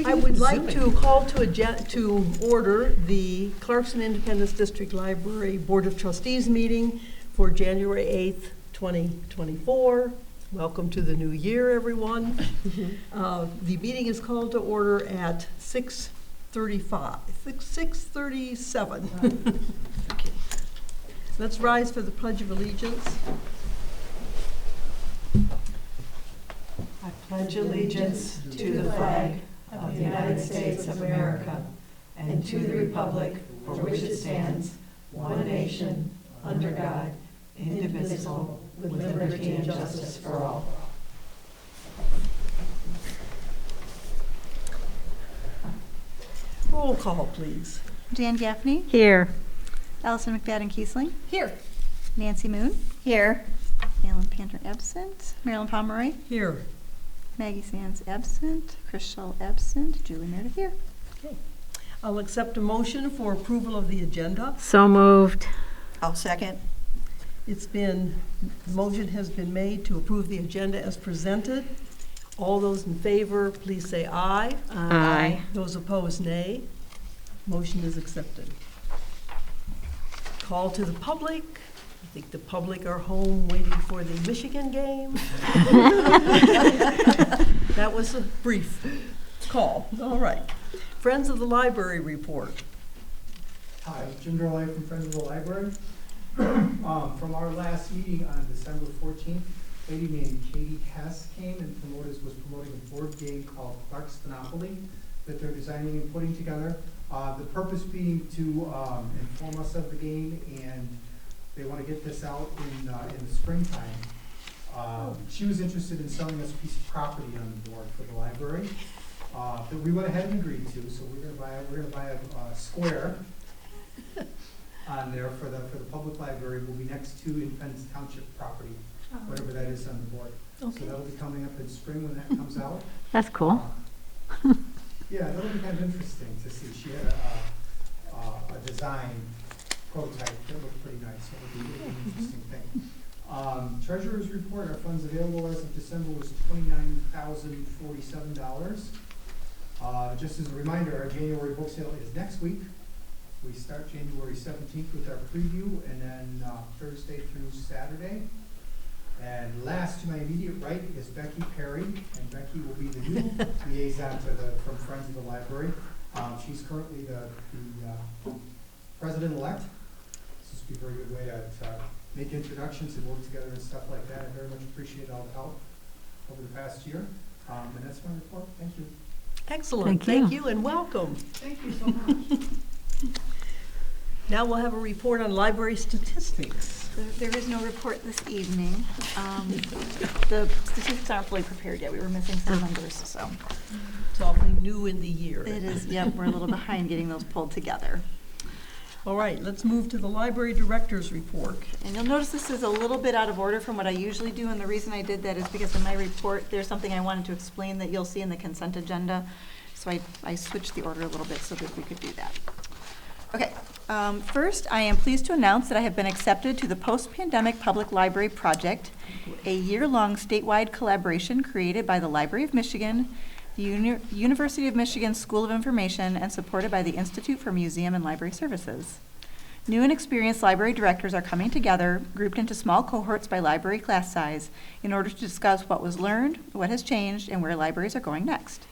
I would like to call to order the Clarkston Independence District Library Board of Trustees meeting for January 8th, 2024. Welcome to the new year, everyone. The meeting is called to order at 6:37. Okay. Let's rise for the Pledge of Allegiance. I pledge allegiance to the flag of the United States of America and to the republic for which it stands, one nation, under God, indivisible, with liberty and justice for all. Roll call, please. Jan Gaffney. Here. Allison McFadden-Kiesling. Here. Nancy Moon. Here. Alan Panter absent. Marilyn Pomeroy. Here. Maggie Sands absent. Chris Shull absent. Julie Meredith here. Okay. I'll accept a motion for approval of the agenda. So moved. I'll second. The motion has been made to approve the agenda as presented. All those in favor, please say aye. Aye. Those opposed, nay. Motion is accepted. Call to the public. I think the public are home waiting for the Michigan game. That was a brief call. All right. Friends of the Library report. Hi, Jim Durley from Friends of the Library. From our last meeting on December 14th, a lady named Katie Hess came and was promoting a board game called Clarkstonopoly that they're designing and putting together. The purpose being to inform us of the game, and they want to get this out in the springtime. She was interested in selling us a piece of property on the board for the library that we went ahead and agreed to. So we're going to buy a square on there for the public library. Will be next to Independence Township property, whatever that is on the board. Okay. So that'll be coming up in spring when that comes out. That's cool. Yeah, that'll be kind of interesting to see. She had a design prototype that looked pretty nice. So it'll be an interesting thing. Treasurer's report, our funds available as of December was $29,047. Just as a reminder, our January book sale is next week. We start January 17th with our preview, and then Thursday through Saturday. And last to my immediate right is Becky Perry, and Becky will be the new liaison from Friends of the Library. She's currently the president-elect. This would be a very good way to make introductions and work together and stuff like that. I very much appreciate all the help over the past year. And that's my report. Thank you. Excellent. Thank you and welcome. Thank you so much. Now we'll have a report on library statistics. There is no report this evening. The statistics aren't fully prepared yet. We were missing some numbers, so. It's awfully new in the year. It is, yep, we're a little behind getting those pulled together. All right, let's move to the library director's report. And you'll notice this is a little bit out of order from what I usually do, and the reason I did that is because in my report, there's something I wanted to explain that you'll see in the consent agenda. So I switched the order a little bit so that we could do that. Okay, first, I am pleased to announce that I have been accepted to the Post-Pandemic Public Library Project, a year-long statewide collaboration created by the Library of Michigan, the University of Michigan School of Information, and supported by the Institute for Museum and Library Services. New and experienced library directors are coming together, grouped into small cohorts by library class size, in order to discuss what was learned, what has changed, and where libraries are going next.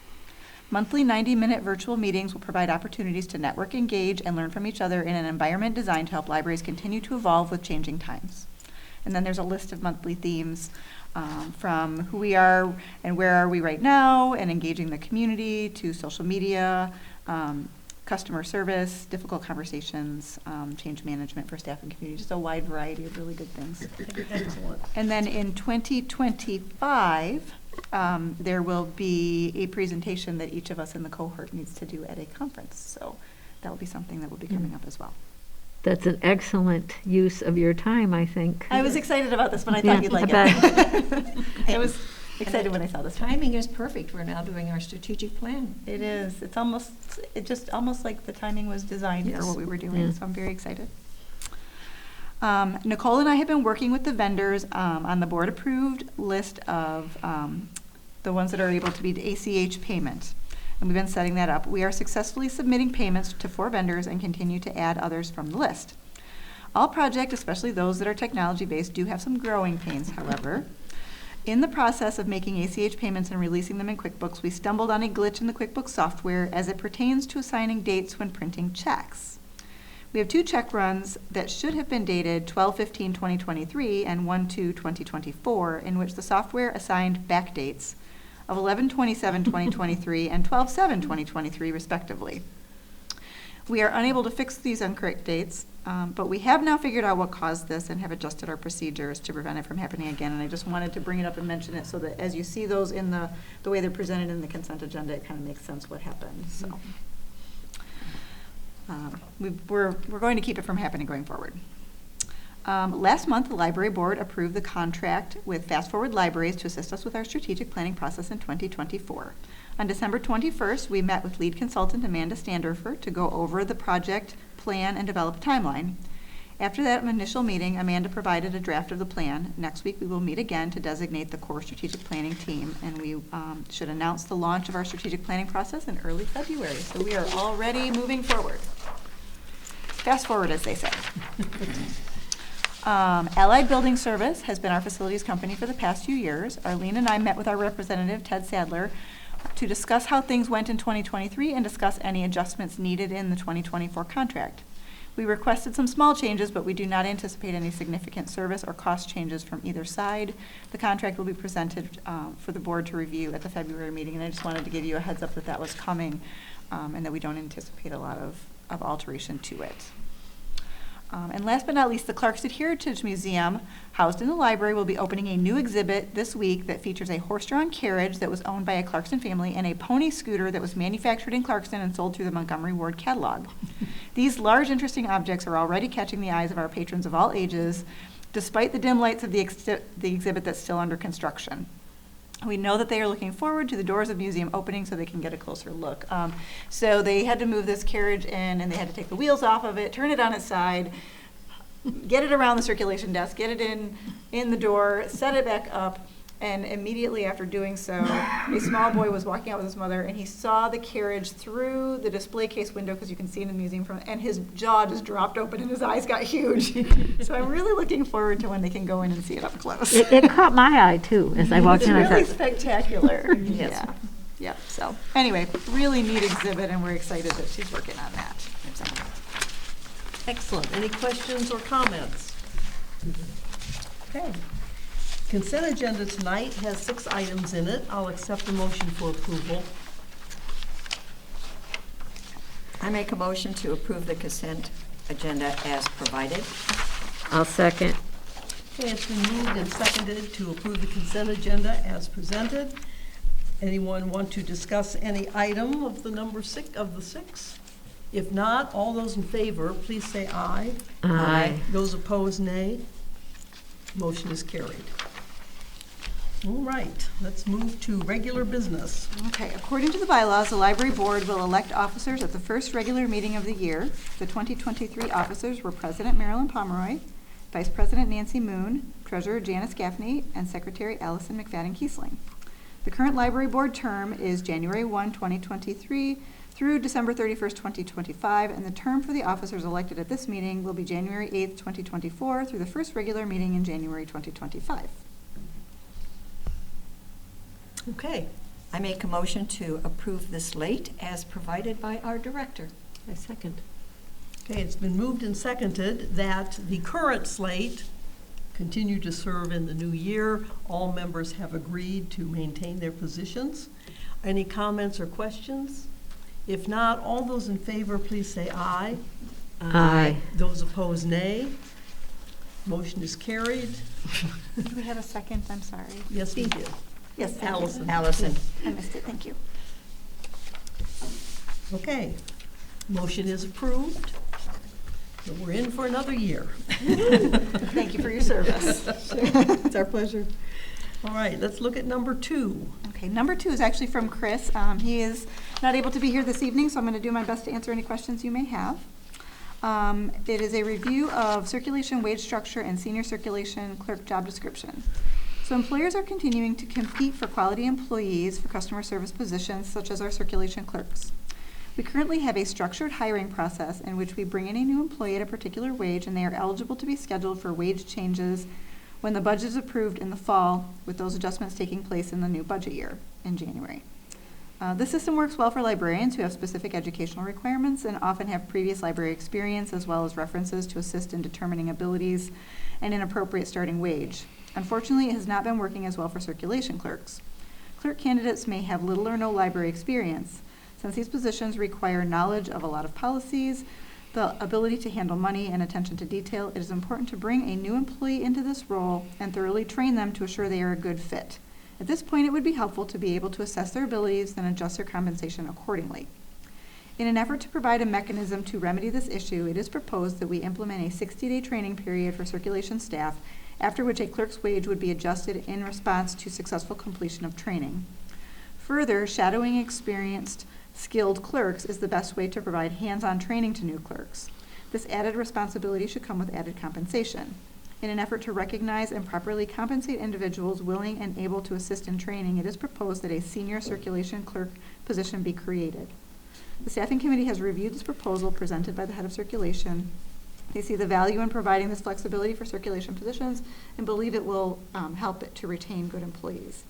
Monthly 90-minute virtual meetings will provide opportunities to network, engage, and learn from each other in an environment designed to help libraries continue to evolve with changing times. And then there's a list of monthly themes from who we are and where are we right now, and engaging the community, to social media, customer service, difficult conversations, change management for staff and community, just a wide variety of really good things. Excellent. And then in 2025, there will be a presentation that each of us in the cohort needs to do at a conference. So that will be something that will be coming up as well. That's an excellent use of your time, I think. I was excited about this one. I thought you'd like it. I was excited when I saw this one. Timing is perfect. We're now doing our strategic plan. It is. It's just almost like the timing was designed for what we were doing. Yeah. So I'm very excited. Nicole and I have been working with the vendors on the board approved list of the ones that are able to be ACH payment. and we've been setting that up. We are successfully submitting payments to 4 vendors and continue to add others from the list. All projects, especially those that are technology-based, do have some growing pains, however. In the process of making ACH payments and releasing them in QuickBooks, we stumbled on a glitch in the QuickBooks software as it pertains to assigning dates when printing checks. We have 2 check runs that should have been dated 12/15/2023 and 1/2/2024, in which the software assigned back dates of 11/27/2023 and 12/7/2023, respectively. We are unable to fix these incorrect dates, but we have now figured out what caused this and have adjusted our procedures to prevent it from happening again. And I just wanted to bring it up and mention it so that as you see those in the way they're presented in the consent agenda, it kind of makes sense what happened. So we're going to keep it from happening going forward. Last month, the library board approved the contract with Fast Forward Libraries to assist us with our strategic planning process in 2024. On December 21st, we met with lead consultant Amanda Standerfer to go over the project plan and develop a timeline. After that initial meeting, Amanda provided a draft of the plan. Next week, we will meet again to designate the core strategic planning team, and we should announce the launch of our strategic planning process in early February. So we are already moving forward. Fast forward, as they say. Allied Building Service has been our facilities company for the past few years. Arlene and I met with our representative, Ted Sadler, to discuss how things went in 2023 and discuss any adjustments needed in the 2024 contract. We requested some small changes, but we do not anticipate any significant service or cost changes from either side. The contract will be presented for the board to review at the February meeting, and I just wanted to give you a heads up that that was coming and that we don't anticipate a lot of alteration to it. And last but not least, the Clarkston Heritage Museum, housed in the library, will be opening a new exhibit this week that features a horse-drawn carriage that was owned by a Clarkston family and a pony scooter that was manufactured in Clarkston and sold through the Montgomery Ward catalog. These large, interesting objects are already catching the eyes of our patrons of all ages, despite the dim lights of the exhibit that's still under construction. We know that they are looking forward to the doors of museum opening so they can get a closer look. So they had to move this carriage in, and they had to take the wheels off of it, turn it on its side, get it around the circulation desk, get it in the door, set it back up, and immediately after doing so, a small boy was walking out with his mother, and he saw the carriage through the display case window, because you can see it in the museum, and his jaw just dropped open and his eyes got huge. So I'm really looking forward to when they can go in and see it up close. It caught my eye too as I walked in. It's I really thought, spectacular. Yeah. Yep. So anyway, really neat exhibit, and we're excited that she's working on that. So. Excellent. Any questions or comments? Okay. Consent agenda tonight has 6 items in it. I'll accept the motion for approval. I make a motion to approve the consent agenda as provided. I'll second. Okay, it's been moved and seconded to approve the consent agenda as presented. Anyone want to discuss any item of the number 6 of the 6? If not, all those in favor, please say aye. Aye. Those opposed, nay. Motion is carried. All right, let's move to regular business. Okay, according to the bylaws, the library board will elect officers at the first regular meeting of the year. The 2023 officers were President Marilyn Pomeroy, Vice President Nancy Moon, Treasurer Janice Gaffney, and Secretary Allison McFadden-Kiesling. The current library board term is January 1, 2023 through December 31st, 2025, and the term for the officers elected at this meeting will be January 8th, 2024 through the first regular meeting in January 2025. Okay, I make a motion to approve the slate as provided by our director. I second. Okay, it's been moved and seconded that the current slate continue to serve in the new year. All members have agreed to maintain their positions. Any comments or questions? If not, all those in favor, please say aye. Aye. Those opposed, nay. Motion is carried. Do we have a second? I'm sorry. Yes, we did. Yes, thank you. Allison. Allison. I missed it, thank you. Okay, motion is approved. So we're in for another year. Thank you for your service. It's our pleasure. All right, let's look at number 2. Okay, number 2 is actually from Chris. He is not able to be here this evening, so I'm going to do my best to answer any questions you may have. It is a review of circulation wage structure and senior circulation clerk job description. So employers are continuing to compete for quality employees for customer service positions such as our circulation clerks. We currently have a structured hiring process in which we bring in a new employee at a particular wage, and they are eligible to be scheduled for wage changes when the budget is approved in the fall, with those adjustments taking place in the new budget year in January. This system works well for librarians who have specific educational requirements and often have previous library experience, as well as references to assist in determining abilities and an appropriate starting wage. Unfortunately, it has not been working as well for circulation clerks. Clerk candidates may have little or no library experience. Since these positions require knowledge of a lot of policies, the ability to handle money, and attention to detail, it is important to bring a new employee into this role and thoroughly train them to assure they are a good fit. At this point, it would be helpful to be able to assess their abilities and adjust their compensation accordingly. In an effort to provide a mechanism to remedy this issue, it is proposed that we implement a 60-day training period for circulation staff, after which a clerk's wage would be adjusted in response to successful completion of training. Further, shadowing experienced, skilled clerks is the best way to provide hands-on training to new clerks. This added responsibility should come with added compensation. In an effort to recognize and properly compensate individuals willing and able to assist in training, it is proposed that a senior circulation clerk position be created. The staffing committee has reviewed this proposal presented by the head of circulation. They see the value in providing this flexibility for circulation positions and believe it will help it to retain good employees.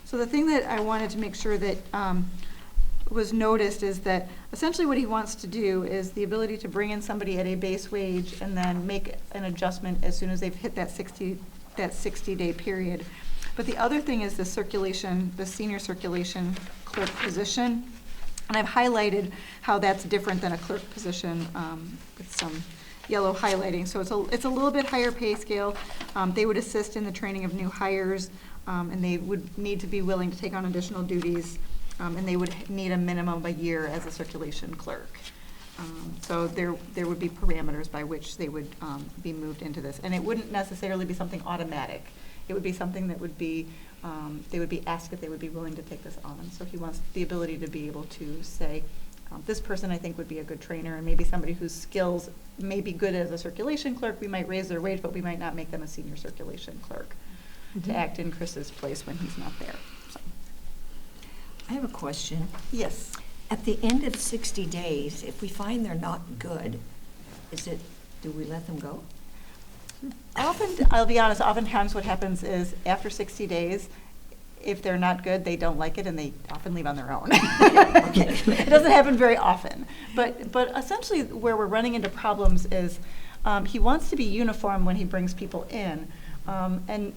So the thing that I wanted to make sure that was noticed is that essentially what he wants to do is the ability to bring in somebody at a base wage and then make an adjustment as soon as they've hit that 60-day period. But the other thing is the senior circulation clerk position. And I've highlighted how that's different than a clerk position with some yellow highlighting. So it's a little bit higher pay scale. They would assist in the training of new hires, and they would need to be willing to take on additional duties. And they would need a minimum of a year as a circulation clerk. So there would be parameters by which they would be moved into this. And it wouldn't necessarily be something automatic. It would be something that would be, they would be asked if they would be willing to take this on. So he wants the ability to be able to say, this person I think would be a good trainer, and maybe somebody whose skills may be good as a circulation clerk, we might raise their wage, but we might not make them a senior circulation clerk to act in Chris's place when he's not there. So. I have a question. Yes. At the end of 60 days, if we find they're not good, do we let them go? Often, I'll be honest, oftentimes what happens is after 60 days, if they're not good, they don't like it, and they often leave on their own. Okay. It doesn't happen very often. But essentially where we're running into problems is he wants to be uniform when he brings people in. And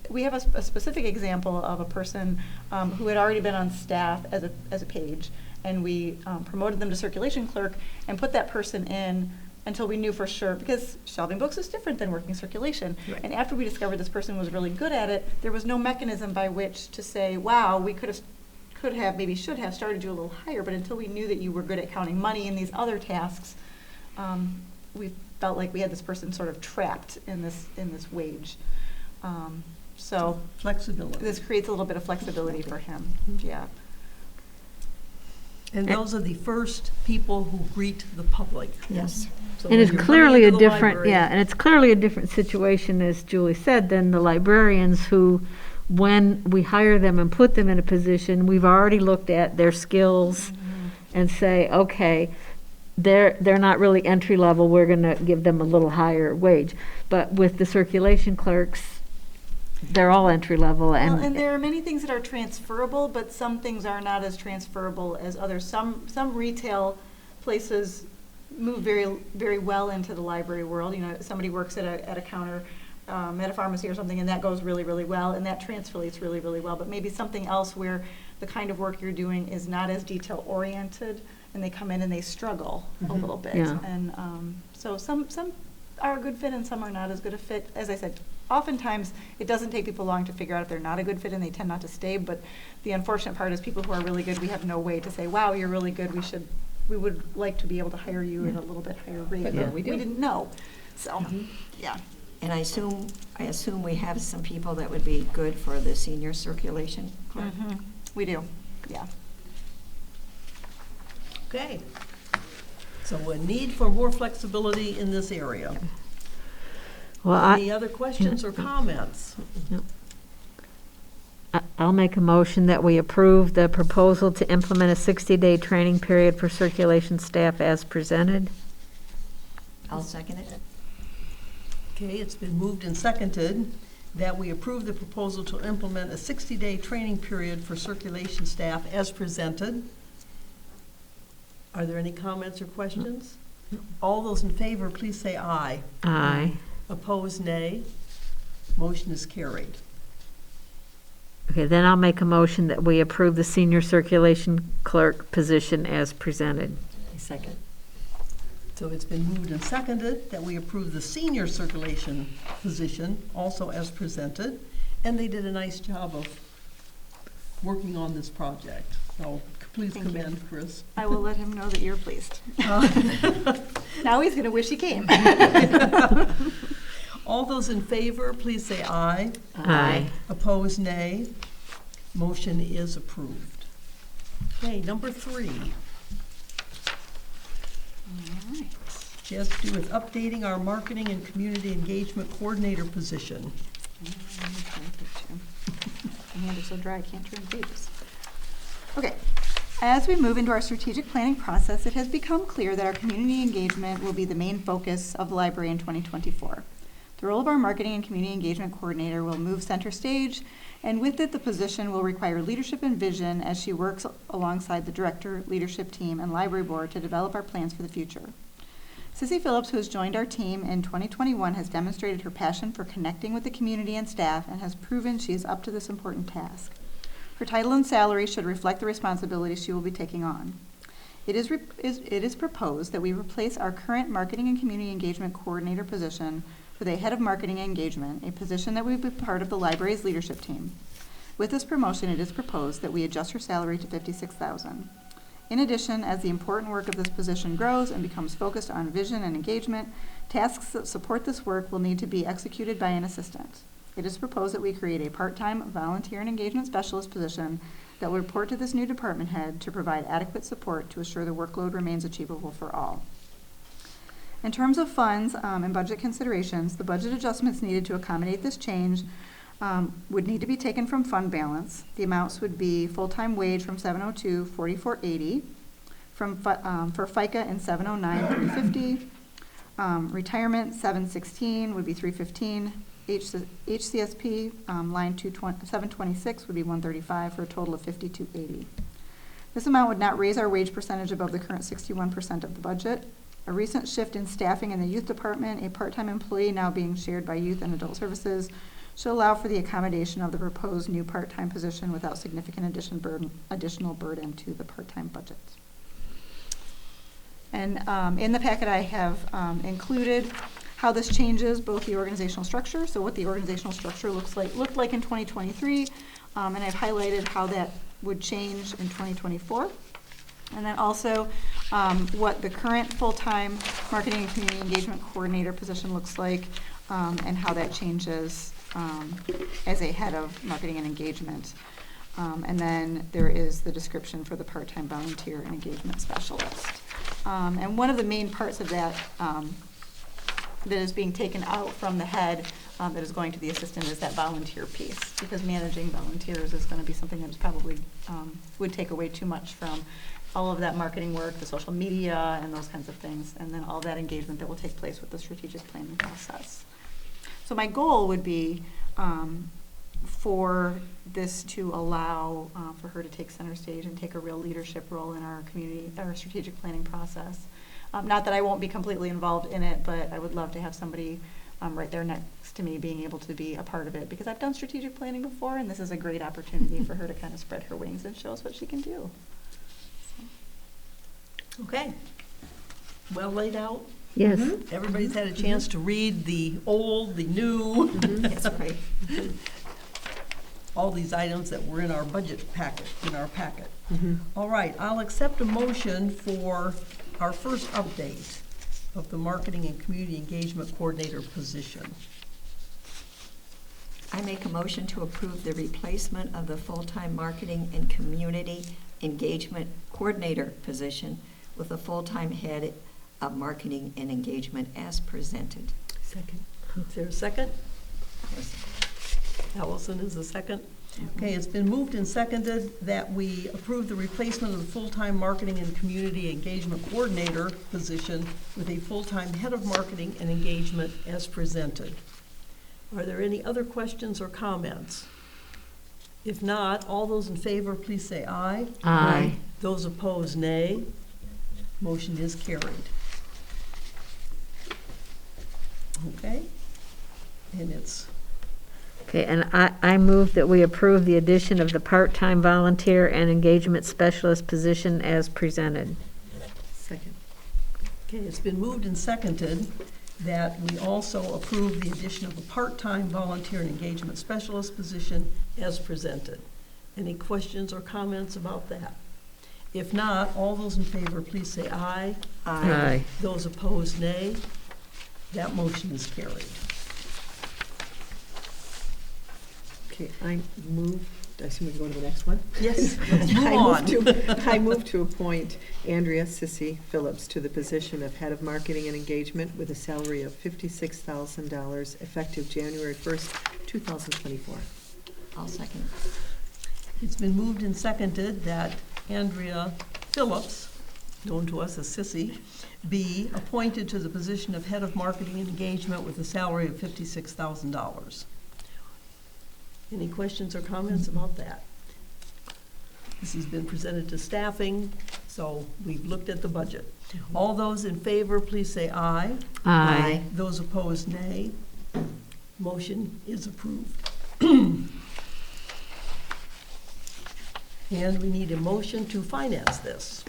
we have a specific example of a person who had already been on staff as a page, and we promoted them to circulation clerk and put that person in until we knew for sure, because shelving books is different than working circulation. Right. And after we discovered this person was really good at it, there was no mechanism by which to say, wow, we should have started you a little higher, but until we knew that you were good at counting money and these other tasks, we felt like we had this person sort of trapped in this wage. So flexibility. This creates a little bit of flexibility for him. Yeah. And those are the first people who greet the public. Yes. So And when it's you're clearly coming a into the different, library- and it's clearly a different situation, as Julie said, than the librarians who, when we hire them and put them in a position, we've already looked at their skills and say, okay, they're not really entry level, we're gonna give them a little higher wage. But with the circulation clerks, they're all entry level, And there are many things that are transferable, but some things are not as transferable as others. Some retail places move very, very well into the library world. You know, somebody works at a counter at a pharmacy or something, and that goes really, really well, and that translates really, really well. But maybe something else where the kind of work you're doing is not as detail oriented, and they come in and they struggle a little bit. Yeah. And so some are a good fit and some are not as good a fit. As I said, oftentimes it doesn't take people long to figure out if they're not a good fit and they tend not to stay, but the unfortunate part is people who are really good, we have no way to say, wow, you're really good, we would like to be able to hire you at a little bit higher rate. But no, we do. We didn't know. So, yeah. And I assume we have some people that would be good for the senior circulation clerk. We do, yeah. Okay. So a need for more flexibility in this area. Well, Any other questions or comments? I'll make a motion that we approve the proposal to implement a 60-day training period for circulation staff as presented. I'll second it. Okay, it's been moved and seconded that we approve the proposal to implement a 60-day training period for circulation staff as presented. Are there any comments or questions? All those in favor, please say aye. Aye. Opposed, nay. Motion is carried. Okay, then I'll make a motion that we approve the senior circulation clerk position as presented. Second. So it's been moved and seconded that we approve the senior circulation position also as presented. And they did a nice job of working on this project. So please Thank you. commend Chris. I will let him know that you're pleased. Now he's gonna wish he came. All those in favor, please say aye. Aye. Opposed, nay. Motion is approved. Okay, number 3. All right. She has to do with updating our marketing and community engagement coordinator position. My hand is so dry I can't turn pages. Okay, as we move into our strategic planning process, it has become clear that our community engagement will be the main focus of the library in 2024. The role of our marketing and community engagement coordinator will move center stage, and with it, the position will require leadership and vision as she works alongside the director, leadership team, and library board to develop our plans for the future. Sissy Phillips, who has joined our team in 2021, has demonstrated her passion for connecting with the community and staff and has proven she is up to this important task. Her title and salary should reflect the responsibilities she will be taking on. It is proposed that we replace our current marketing and community engagement coordinator position with a head of marketing and engagement, a position that will be part of the library's leadership team. With this promotion, it is proposed that we adjust her salary to $56,000. In addition, as the important work of this position grows and becomes focused on vision and engagement, tasks that support this work will need to be executed by an assistant. It is proposed that we create a part-time volunteer and engagement specialist position that will report to this new department head to provide adequate support to assure the workload remains achievable for all. In terms of funds and budget considerations, the budget adjustments needed to accommodate this change would need to be taken from fund balance. The amounts would be full-time wage from 702, 4480, for FICA in 709, 350, retirement 716 would be 315, HCSP line 726 would be 135 for a total of 5280. This amount would not raise our wage percentage above the current 61% of the budget. A recent shift in staffing in the youth department, a part-time employee now being shared by youth and adult services, should allow for the accommodation of the proposed new part-time position without significant additional burden to the part-time budget. And in the packet I have included how this changes both the organizational structure, so what the organizational structure looked like in 2023, and I've highlighted how that would change in 2024. And then also what the current full-time marketing and community engagement coordinator position looks like, and how that changes as a head of marketing and engagement. And then there is the description for the part-time volunteer and engagement specialist. And one of the main parts of that that is being taken out from the head that is going to the assistant is that volunteer piece, because managing volunteers is going to be something that is probably would take away too much from all of that marketing work, the social media and those kinds of things, and then all that engagement that will take place with the strategic planning process. So my goal would be for this to allow for her to take center stage and take a real leadership role in our community, our strategic planning process. Not that I won't be completely involved in it, but I would love to have somebody right there next to me being able to be a part of it, because I've done strategic planning before, and this is a great opportunity for her to kind of spread her wings and show us what she can do. So. Okay. Well laid out. Yes. Everybody's had a chance to read the old, the new. Yes, right. All these items that were in our budget packet, All right, I'll accept a motion for our first update of the marketing and community engagement coordinator position. I make a motion to approve the replacement of the full-time marketing and community engagement coordinator position with a full-time head of marketing and engagement as presented. Second. Is there a second? Allison is a second. Okay, it's been moved and seconded that we approve the replacement of the full-time marketing and community engagement coordinator position with a full-time head of marketing and engagement as presented. Are there any other questions or comments? If not, all those in favor, please say aye. Aye. Those opposed, nay. Motion is carried. Okay, and it's, Okay, and I move that we approve the addition of the part-time volunteer and engagement specialist position as presented. Second. okay, it's been moved and seconded that we also approve the addition of a part-time volunteer and engagement specialist position as presented. Any questions or comments about that? If not, all those in favor, please say aye. Aye. Those opposed, nay. That motion is carried. Okay, I move, I assume we can go to the next one? Yes, let's move on. I move to appoint Andrea Sissy Phillips to the position of Head of Marketing and Engagement with a salary of $56,000 effective January 1st, 2024. I'll second. It's been moved and seconded that Andrea Phillips, known to us as Sissy, be appointed to the position of Head of Marketing and Engagement with a salary of $56,000. Any questions or comments about that? This has been presented to staffing, so we've looked at the budget. All those in favor, please say aye. Aye. Those opposed, nay. Motion is approved. And we need a motion to finance this.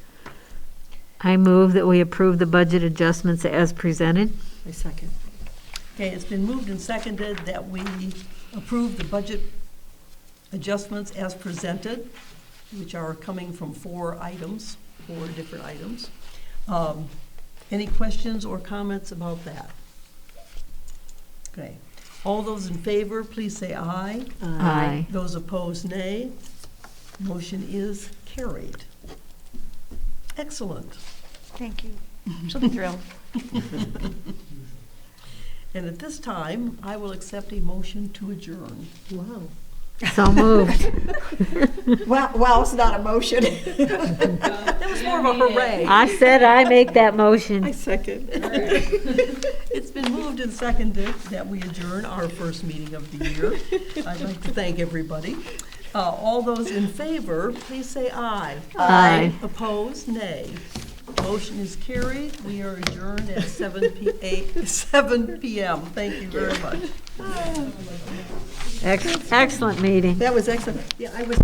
I move that we approve the budget adjustments as presented. I second. Okay, it's been moved and seconded that we approve the budget adjustments as presented, which are coming from four different items. Any questions or comments about that? Okay, all those in favor, please say aye. Aye. Those opposed, nay. Motion is carried. Excellent. Thank you. She'll be thrilled. And at this time, I will accept a motion to adjourn. Wow. So moved. Well, it's not a motion. That was more of a hooray. I said I make that I motion. second. It's been moved and seconded that we adjourn our first meeting of the year. I'd like to thank everybody. All those in favor, please say aye. Aye. Opposed, nay. Motion is carried. We are adjourned at 7 p.m. Thank you very much. Excellent meeting. That was excellent. Yeah, I was.